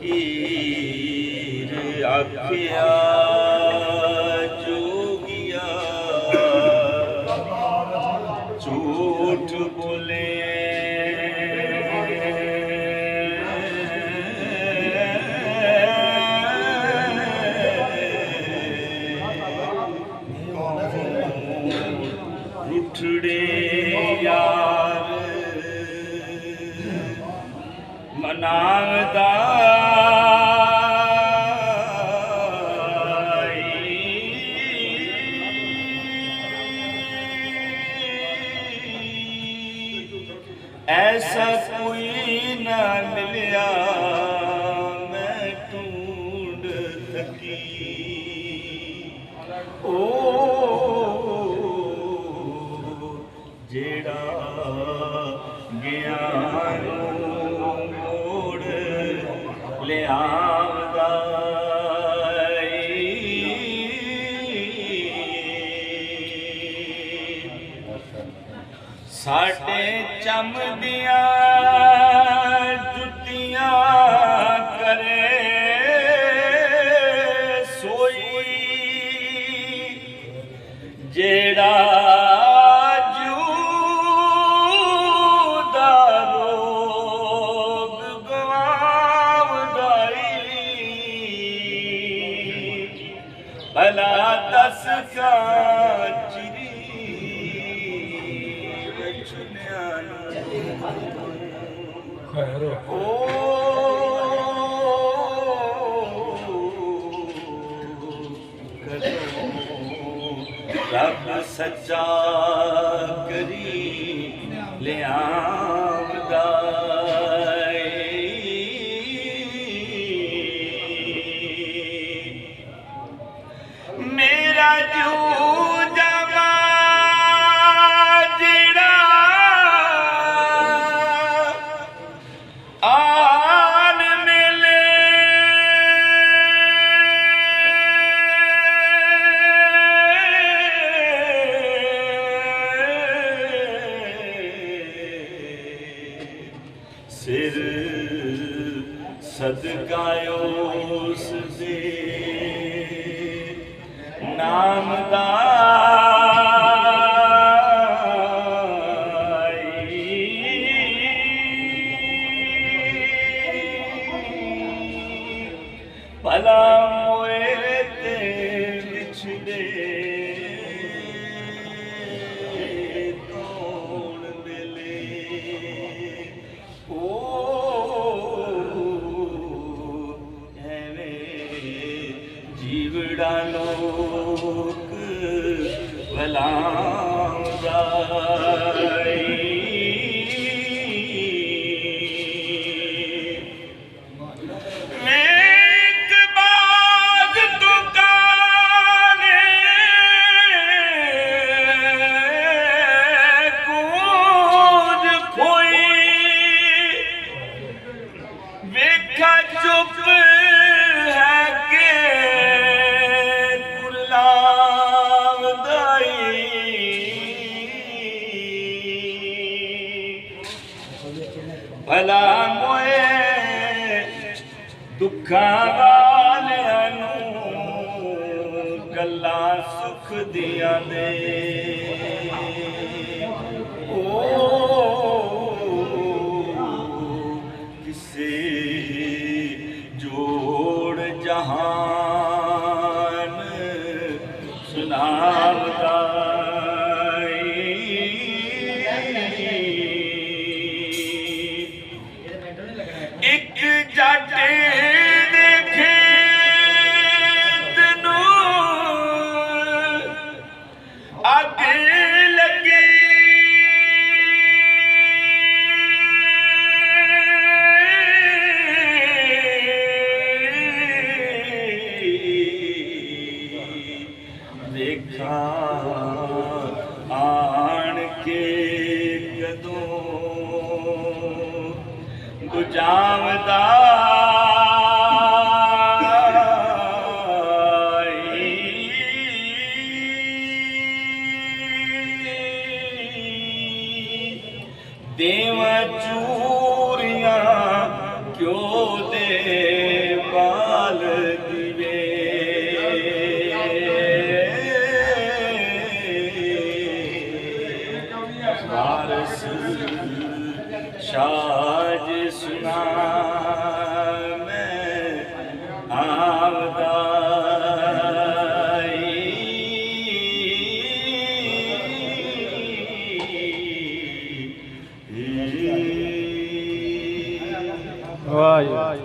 फकीर आखिया जोगिया झूठ बोले उठड़े यार मनावदा ऐसा कोई ना मिलिया मैं ढूंढ थकी ओ जेड़ा ज्ञान मोड़ ले आवदा साडे चमदियां जुतियां करे सोई जेड़ा जूदा रोग गवावदाई भला दस का चिरी ओ रब सच्चा करी ले आवदा मेरा जो सिर सदकायो उसदे नाम दा भला मोए ते बिछड़े जीवड़ा लोक भलांदा चुप है के भला मोए दुखा वालियां नूं गल्लां सुख दियां दे ओ किसे जोड़ जहान सुनावदा एक जाटे देखे तनू आगे लगी देखा आन के कदों बुझावदा देवा चूरियां क्यों दे ਵਾਹਿਗੁਰੂ।